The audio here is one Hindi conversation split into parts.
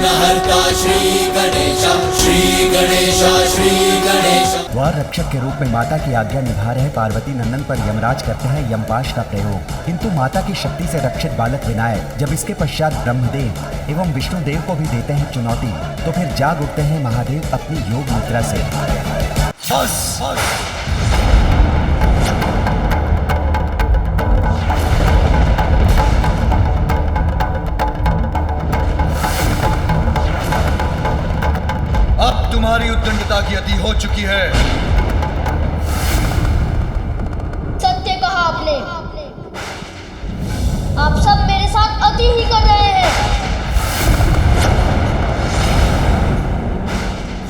विघ्नहर्ता श्री गणेश, श्री गणेश, श्री गणेश। वार रक्षक के रूप में माता की आज्ञा निभा रहे पार्वती नंदन पर यमराज करते हैं यमपाश का प्रयोग, किंतु माता की शक्ति से रक्षित बालक विनायक जब इसके पश्चात ब्रह्मदेव एवं विष्णुदेव को भी देते हैं चुनौती, तो फिर जाग उठते हैं महादेव अपनी योग मुद्रा से। अब तुम्हारी उद्दंडता की अति हो चुकी है। सत्य कहा आपने। आप सब मेरे साथ अति ही कर रहे हैं।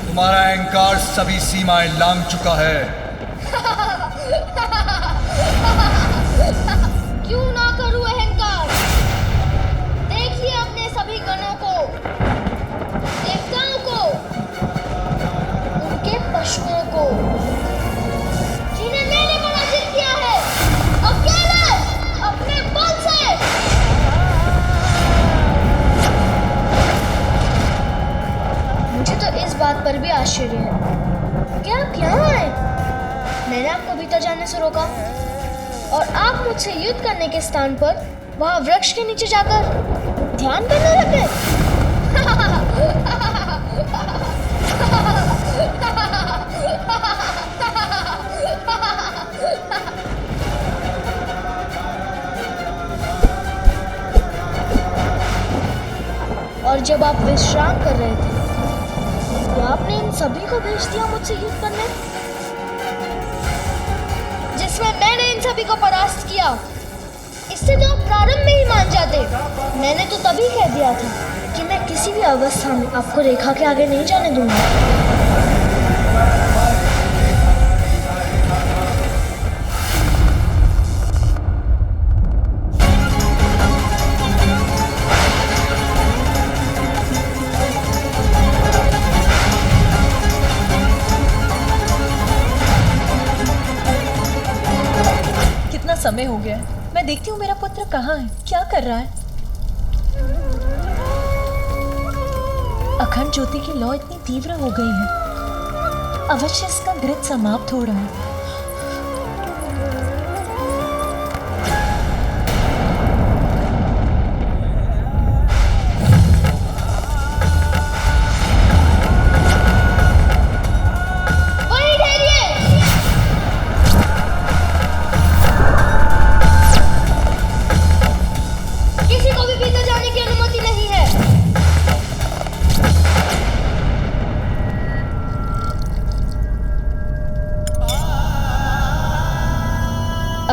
तुम्हारा अहंकार सभी सीमाएं लांघ चुका है। क्यों ना करूं अहंकार? देखिए अपने सभी गणों को, देवताओं को, उनके पशुओं को, जिन्हें मैंने पराजित किया है अकेले अपने बल से। मुझे तो इस बात पर भी आश्चर्य है कि आप यहाँ आए। मैंने आपको भीतर जाने से रोका और आप मुझसे युद्ध करने के स्थान पर वहाँ वृक्ष के नीचे जाकर ध्यान करने लगे। और जब आप विश्राम कर रहे थे तो आपने इन सभी को भेज दिया मुझसे युद्ध करने, जिसमें मैंने इन सभी को परास्त किया। इससे तो आप प्रारंभ में ही मान जाते। मैंने तो तभी कह दिया था कि मैं किसी भी अवस्था में आपको रेखा के आगे नहीं जाने दूंगा। समय हो गया है। मैं देखती हूँ मेरा पुत्र कहाँ है, क्या कर रहा है। अखंड ज्योति की लौ इतनी तीव्र हो गई है, अवश्य इसका घृत समाप्त हो रहा है।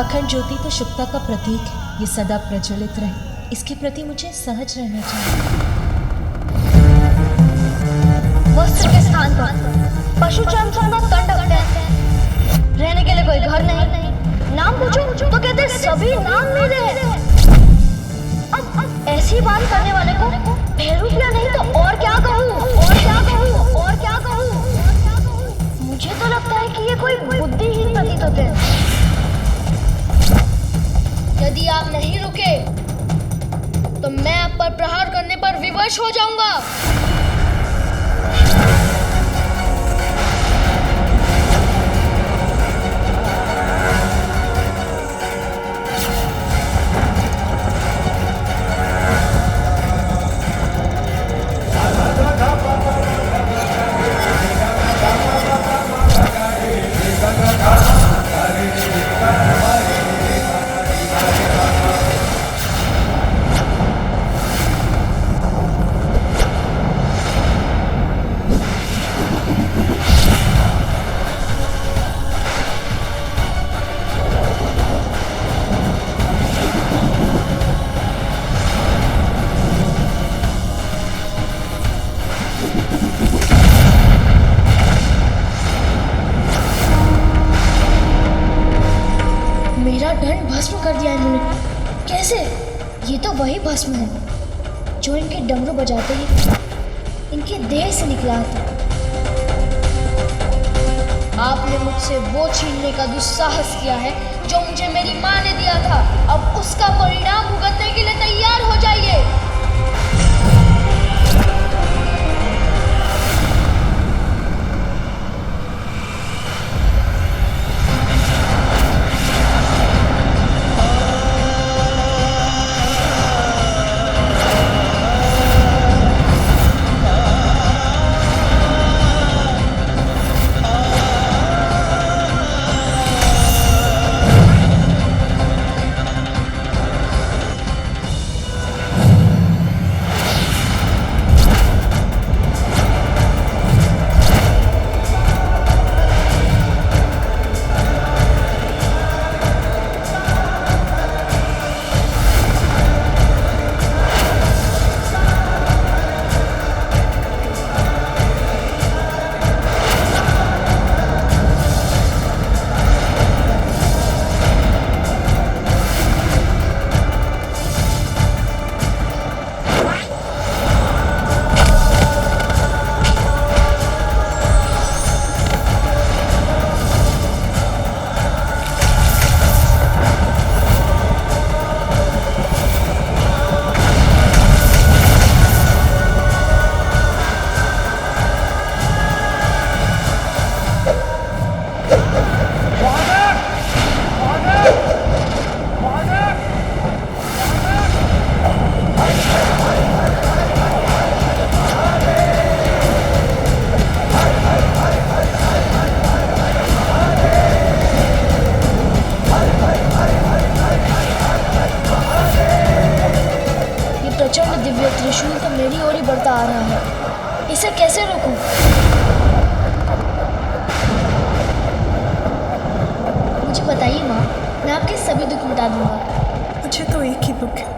अखंड ज्योति तो शुभता का प्रतीक है, ये सदा प्रज्वलित रहे। इसके प्रति मुझे सहज रहना चाहिए। वस्त्र के स्थान पर पशु चर्म का तंड हैं। रहने के लिए कोई घर नहीं। नाम पूछो तो कहते सभी नाम मेरे हैं। अब ऐसी बात करने वाले को भैरूपिया नहीं तो और क्या कहूँ, और क्या कहूँ, और क्या कहूँ। मुझे तो लगता है कि ये कोई बुद्धिहीन प्रतीत होते हैं। यदि आप नहीं रुके तो मैं आप पर प्रहार करने पर विवश हो जाऊंगा। भस्म कर दिया इन्होंने। कैसे? ये तो वही भस्म है जो इनके डमरू बजाते ही इनके देह से निकला था। आपने मुझसे वो छीनने का दुस्साहस किया है जो मुझे मेरी माँ ने दिया था। अब उसका परिणाम भुगतने के लिए तैयार हो जाइए। रहा है, इसे कैसे रोकूं? मुझे बताइए माँ, मैं आपके सभी दुख मिटा दूंगा। मुझे तो एक ही दुख है,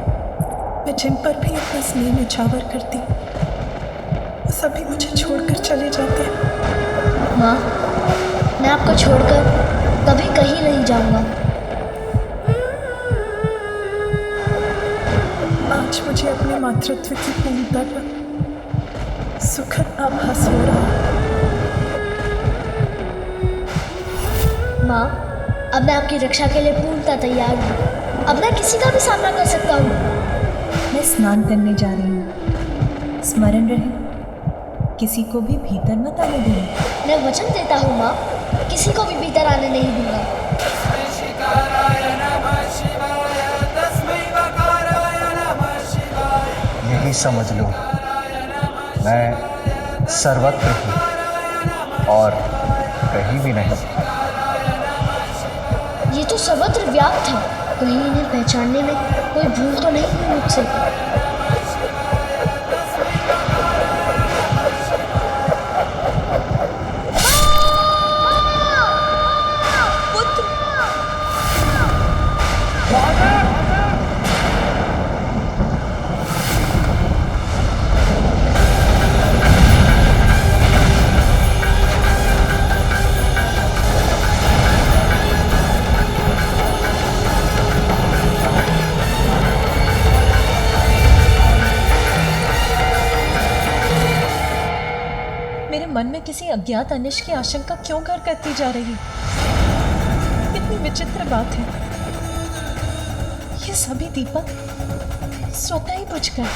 मैं जिन पर भी अपना स्नेह निछावर करती वो सभी मुझे छोड़कर चले जाते हैं। माँ, मैं आपको छोड़कर कभी कहीं नहीं जाऊंगा। आज मुझे अपने मातृत्व की पूर्णता का सुखद आभास हो रहा है। माँ, अब मैं आपकी रक्षा के लिए पूर्णतः तैयार हूँ। अब मैं किसी का भी सामना कर सकता हूँ। मैं स्नान करने जा रही हूँ, स्मरण रहे किसी को भी भीतर मत आने देना। मैं वचन देता हूँ माँ, किसी को भी भीतर आने नहीं दूंगा। यही समझ लो, मैं सर्वत्र हूँ और कहीं भी नहीं। ये तो सर्वत्र व्याप्त था, कहीं इन्हें पहचानने में कोई भूल तो नहीं हुई मुझसे। मन में किसी अज्ञात अनिश की आशंका क्यों घर करती जा रही? कितनी विचित्र बात है। ये सभी दीपक स्वतः ही बुझ गए।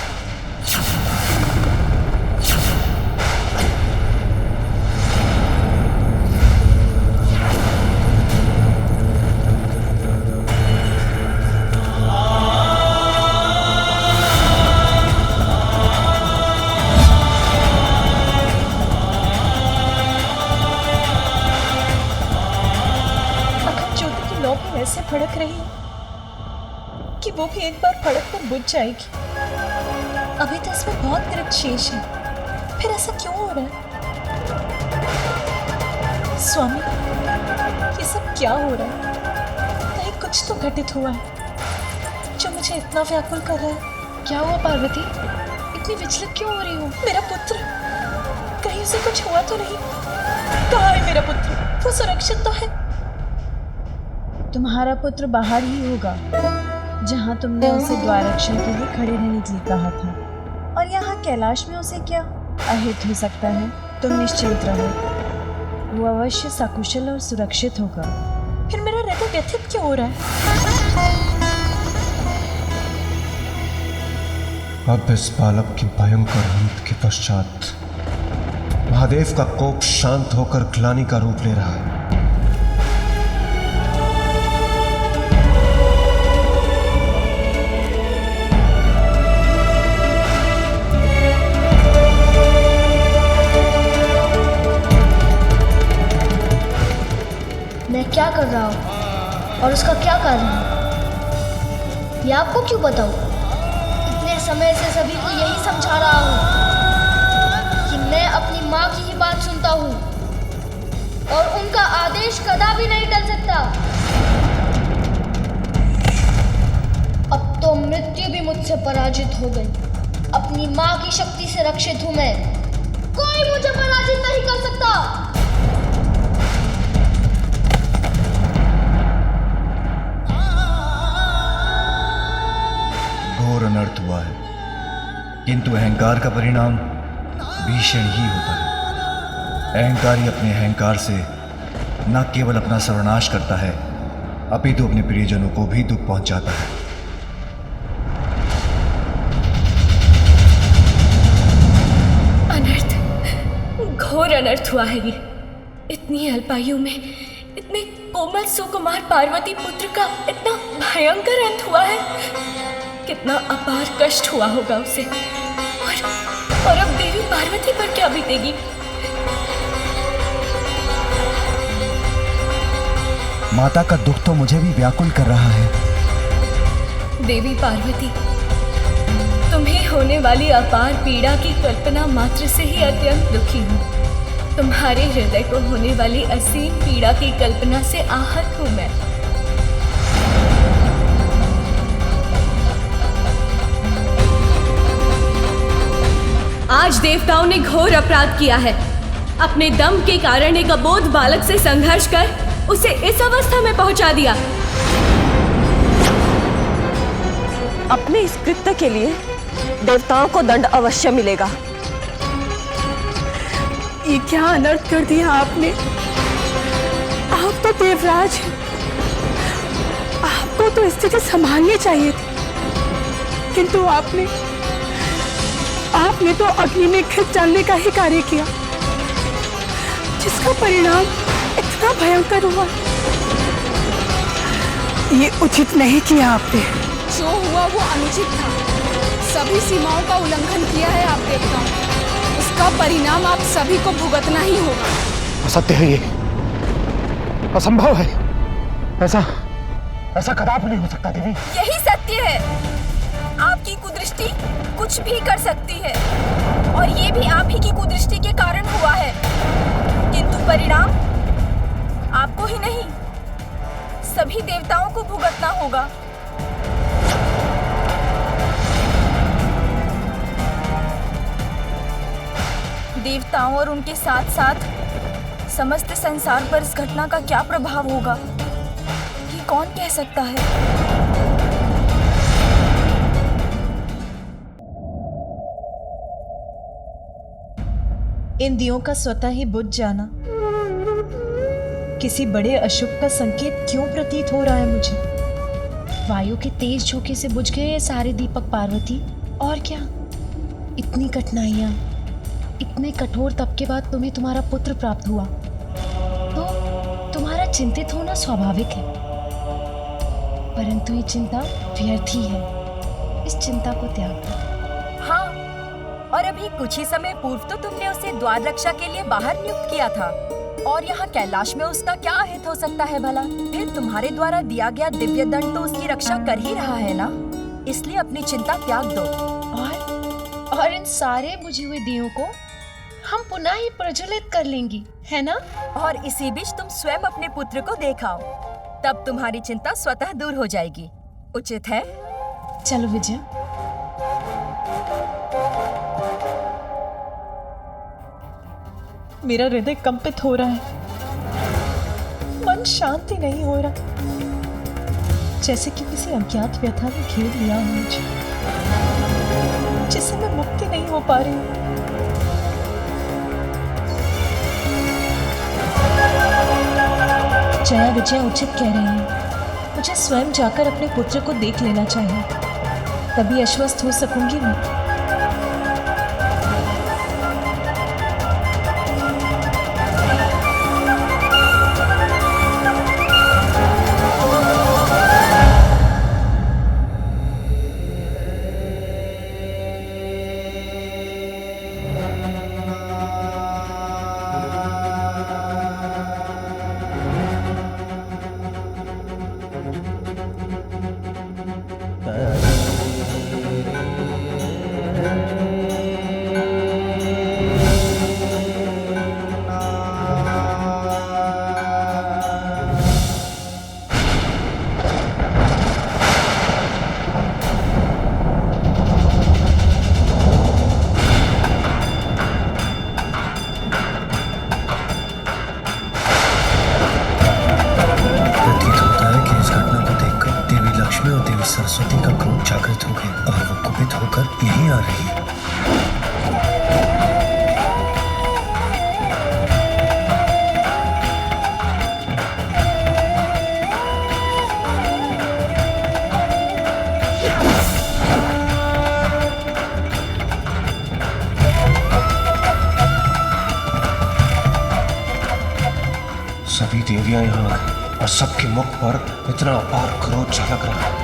ऐसे फड़क रही कि वो भी एक बार फड़क कर बुझ जाएगी। अभी तो इसमें बहुत कृत शेष है, फिर ऐसा क्यों हो रहा है? स्वामी, ये सब क्या हो रहा है? कहीं कुछ तो घटित हुआ है जो मुझे इतना व्याकुल कर रहा है। क्या हुआ पार्वती? इतनी विचलित क्यों हो रही हूँ? मेरा पुत्र, कहीं उसे कुछ हुआ तो नहीं? कहाँ है मेरा पुत्र? वो सुरक्षित तो है? तुम्हारा पुत्र बाहर ही होगा, जहाँ तुमने उसे द्वाररक्षण के लिए खड़े रहने के लिए कहा था। और यहाँ कैलाश में उसे क्या अहित हो सकता है? तुम निश्चिंत रहो, वो अवश्य सकुशल और सुरक्षित होगा। फिर मेरा हृदय व्यथित क्यों हो रहा है? अब इस बालक की भयंकर अंत के पश्चात महादेव का कोप शांत होकर ग्लानि का रूप ले रहा है। मैं क्या कर रहा हूँ और उसका क्या कारण है, ये आपको क्यों बताऊँ? इतने समय से सभी को यही समझा रहा हूँ कि मैं अपनी माँ की ही बात सुनता हूँ और उनका आदेश कदापि नहीं टल सकता। अब तो मृत्यु भी मुझसे पराजित हो गई। अपनी माँ की शक्ति से रक्षित हूँ मैं, कोई मुझे पराजित नहीं कर सकता। घोर अनर्थ हुआ है, किंतु अहंकार का परिणाम भीषण ही होता है। अहंकारी अपने अहंकार से न केवल अपना सर्वनाश करता है, अपितु अपने प्रियजनों को भी दुख पहुंचाता है। अनर्थ, घोर अनर्थ हुआ है ये। इतनी अल्पायु में इतने कोमल सुकुमार पार्वती पुत्र का इतना भयंकर अंत हुआ है। कितना अपार कष्ट हुआ होगा उसे। और अब देवी पार्वती पर क्या बीतेगी? माता का दुख तो मुझे भी व्याकुल कर रहा है। देवी पार्वती, तुम्हें होने वाली अपार पीड़ा की कल्पना मात्र से ही अत्यंत दुखी हूँ। तुम्हारे हृदय को होने वाली असीम पीड़ा की कल्पना से आहत हूँ मैं। आज देवताओं ने घोर अपराध किया है। अपने दम के कारण एक अबोध बालक से संघर्ष कर उसे इस अवस्था में पहुंचा दिया। अपने इस कृत्य के लिए देवताओं को दंड अवश्य मिलेगा। ये क्या अनर्थ कर दिया आपने। आप तो देवराज हैं, आपको तो स्थिति संभालनी चाहिए थी, किंतु आपने तो अग्नि में खिंच डालने का ही कार्य किया, जिसका परिणाम इतना भयंकर हुआ। ये उचित नहीं किया आपने। जो हुआ वो अनुचित था। सभी सीमाओं का उल्लंघन किया है आप देवताओं। उसका परिणाम आप सभी को भुगतना ही होगा। असत्य है ये, असंभव है। ऐसा कदापि नहीं हो सकता देवी। यही सत्य है। आपकी कुदृष्टि कुछ भी कर सकती है, और ये भी आप ही की कुदृष्टि के कारण हुआ है, किंतु परिणाम आपको ही नहीं सभी देवताओं को भुगतना होगा। देवताओं और उनके साथ साथ समस्त संसार पर इस घटना का क्या प्रभाव होगा, ये कौन कह सकता है। इन दियों का स्वतः ही बुझ जाना किसी बड़े अशुभ का संकेत क्यों प्रतीत हो रहा है मुझे। वायु के तेज झोंके से बुझ गए ये सारे दीपक पार्वती। और क्या, इतनी कठिनाइयाँ, इतने कठोर तप के बाद तुम्हें तुम्हारा पुत्र प्राप्त हुआ, तो तुम्हारा चिंतित होना स्वाभाविक है। परंतु ये चिंता व्यर्थ ही है। इस चिंता को त्याग दो। हाँ, और अभी कुछ ही समय पूर्व तो तुमने उसे द्वार रक्षा के लिए बाहर नियुक्त किया था, और यहाँ कैलाश में उसका क्या अहित हो सकता है भला। फिर तुम्हारे द्वारा दिया गया दिव्य दंड तो उसकी रक्षा कर ही रहा है ना, इसलिए अपनी चिंता त्याग दो। और इन सारे बुझे हुए दियों को हम पुनः ही प्रज्वलित कर लेंगी, है ना। और इसी बीच तुम स्वयं अपने पुत्र को देखाओ, तब तुम्हारी चिंता स्वतः दूर हो जाएगी। उचित है। चलो विजय। मेरा हृदय कंपित हो रहा है, मन शांति नहीं हो रहा, जैसे कि किसी अज्ञात व्यथा ने घेर लिया हो मुझे, जिससे मैं मुक्ति नहीं हो पा रही हूँ। जया विजय उचित कह रही है, मुझे स्वयं जाकर अपने पुत्र को देख लेना चाहिए, तभी आश्वस्त हो सकूंगी मैं। सरस्वती का क्रोध जागृत हो गया और वो कुपित होकर यहीं आ रही है। सभी देवियां यहाँ आ गई और सबके मुख पर इतना अपार क्रोध झलक रहा है।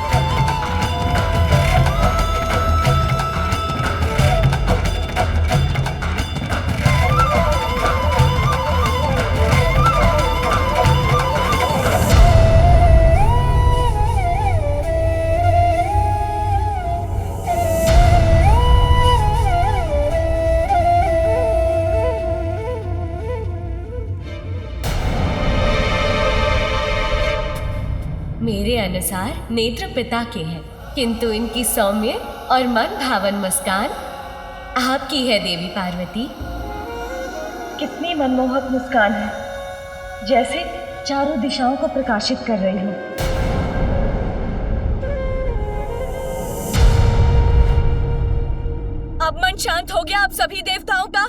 अनुसार नेत्र पिता के हैं, किंतु इनकी सौम्य और मन भावन मुस्कान आपकी है देवी पार्वती। कितनी मनमोहक मुस्कान है, जैसे चारों दिशाओं को प्रकाशित कर रही हो। अब मन शांत हो गया आप सभी देवताओं का?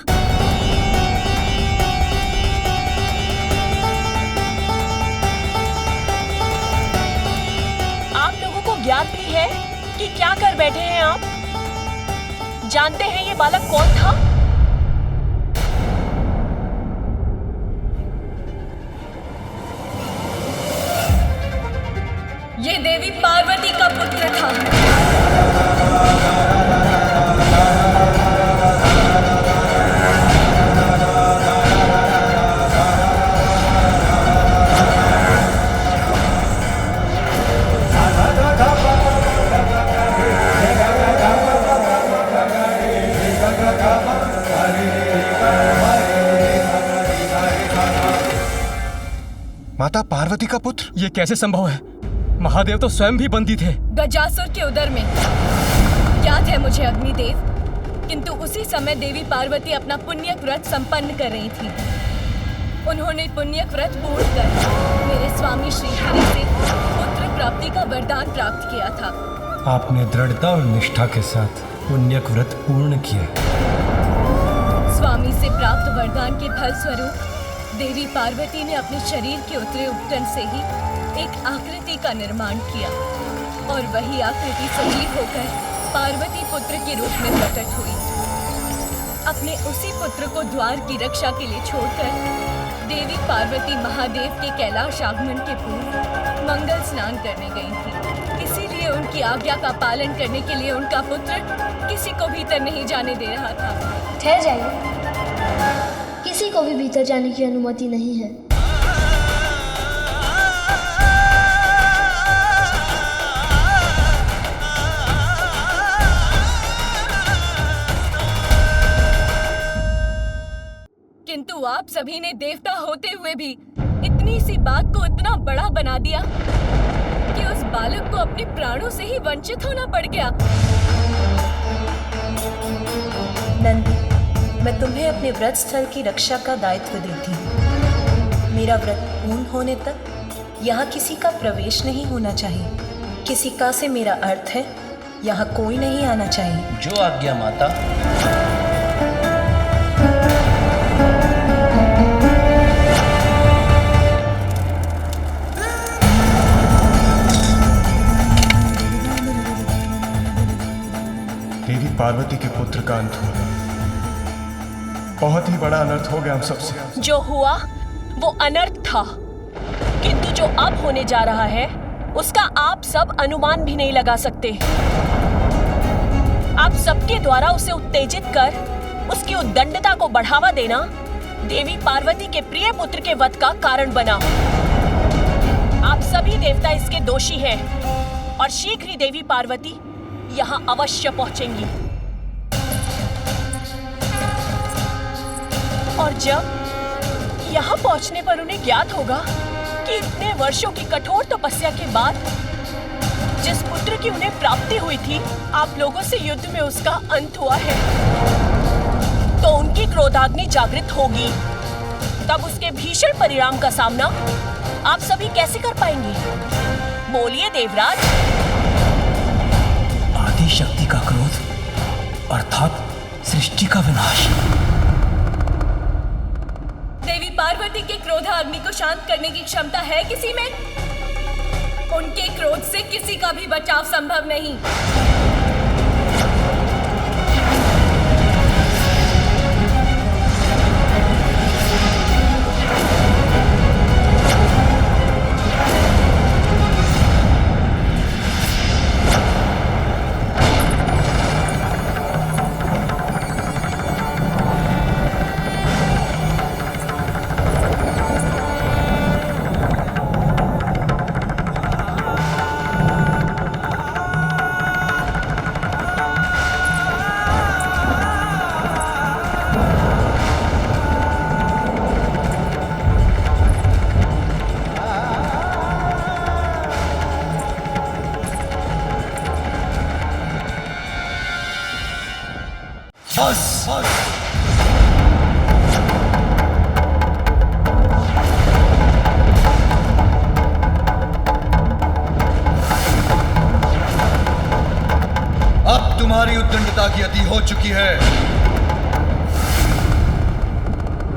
आप लोगों को ज्ञात भी है कि क्या कर बैठे हैं आप? जानते हैं ये बालक कौन था? ये देवी पार्वती का पुत्र था। माता पार्वती का पुत्र? ये कैसे संभव है? महादेव तो स्वयं भी बंदी थे। गजासुर के उदर में। याद है मुझे अग्निदेव, किंतु उसी समय देवी पार्वती अपना पुण्यक व्रत संपन्न कर रही थी। उन्होंने पुण्यक व्रत पूर्ण कर मेरे स्वामी श्री हरि से पुत्र प्राप्ति का वरदान प्राप्त किया था। आपने दृढ़ता और निष्ठा के साथ पुण्यक व्रत पूर्ण किया। स्वामी से प्राप्त वरदान के फल स्वरूप देवी पार्वती ने अपने शरीर के उत्तरी उपटन से ही एक आकृति का निर्माण किया और वही आकृति सजीव होकर पार्वती पुत्र के रूप में प्रकट हुई। अपने उसी पुत्र को द्वार की रक्षा के लिए छोड़कर देवी पार्वती महादेव के कैलाश आगमन के पूर्व मंगल स्नान करने गई थी। इसीलिए उनकी आज्ञा का पालन करने के लिए उनका पुत्र किसी को भीतर नहीं जाने दे रहा था। ठहर जाइए, किसी को भी भीतर जाने की अनुमति नहीं है। किंतु आप सभी ने देवता होते हुए भी इतनी सी बात को इतना बड़ा बना दिया कि उस बालक को अपने प्राणों से ही वंचित होना पड़ गया। नंदी, मैं तुम्हें अपने व्रत स्थल की रक्षा का दायित्व देती हूँ। मेरा व्रत पूर्ण होने तक यहाँ किसी का प्रवेश नहीं होना चाहिए। किसी का से मेरा अर्थ है यहाँ कोई नहीं आना चाहिए। जो आज्ञा माता। देवी पार्वती के पुत्र का अंत हुआ। बहुत ही बड़ा अनर्थ हो गया हम सबसे। जो हुआ वो अनर्थ था, किंतु जो अब होने जा रहा है उसका आप सब अनुमान भी नहीं लगा सकते। आप सबके द्वारा उसे उत्तेजित कर उसकी उद्दंडता को बढ़ावा देना देवी पार्वती के प्रिय पुत्र के वध का कारण बना। आप सभी देवता इसके दोषी हैं और शीघ्र ही देवी पार्वती यहाँ अवश्य पहुंचेंगी। और जब यहाँ पहुंचने पर उन्हें ज्ञात होगा कि इतने वर्षों की कठोर तपस्या के बाद जिस पुत्र की उन्हें प्राप्ति हुई थी, आप लोगों से युद्ध में उसका अंत हुआ है, तो उनकी क्रोधाग्नि जागृत होगी। तब उसके भीषण परिणाम का सामना आप सभी कैसे कर पाएंगे? बोलिए देवराज। आदि शक्ति का क्रोध अर्थात सृष्टि का विनाश। देवी पार्वती के क्रोधाग्नि को शांत करने की क्षमता है किसी में? उनके क्रोध से किसी का भी बचाव संभव नहीं। की अति हो चुकी है।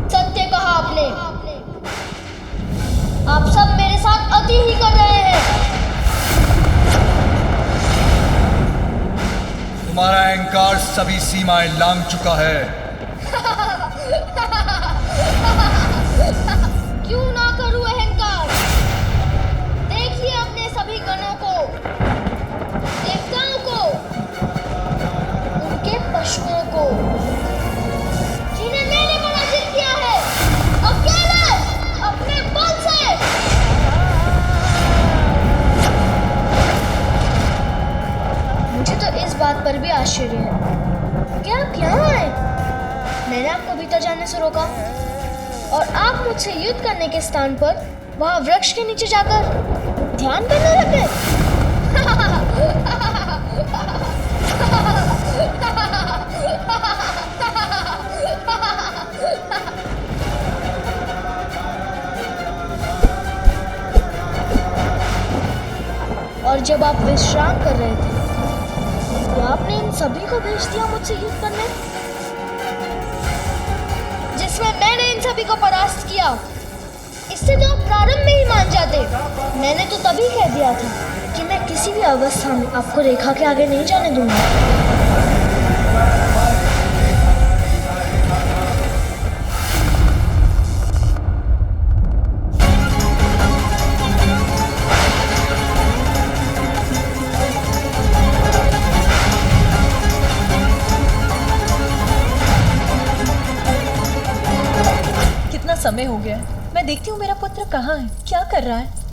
सत्य कहा आपने। आप सब मेरे साथ अति ही कर रहे हैं। तुम्हारा अहंकार सभी सीमाएं लांघ चुका है। क्यों ना करूं अहंकार? देखिए अपने सभी गणों को, देवताओं को, उनके पशुओं को, जिन्हें मैंने पराजित किया है अकेले अपने बल से। मुझे तो इस बात पर भी आश्चर्य है कि आप यहाँ आए। मैंने आपको भीतर जाने से रोका और आप मुझसे युद्ध करने के स्थान पर वहां वृक्ष के नीचे जाकर ध्यान करने लगे। और जब आप विश्राम कर रहे थे तो आपने इन सभी को भेज दिया मुझसे युद्ध करने, जिसमें मैंने इन सभी को परास्त किया। इससे तो आप प्रारंभ में ही मान जाते। मैंने तो तभी कह दिया था कि मैं किसी भी अवस्था में आपको रेखा के आगे नहीं जाने दूंगा। समय हो गया है। मैं देखती हूँ मेरा पुत्र कहाँ है, क्या कर रहा है।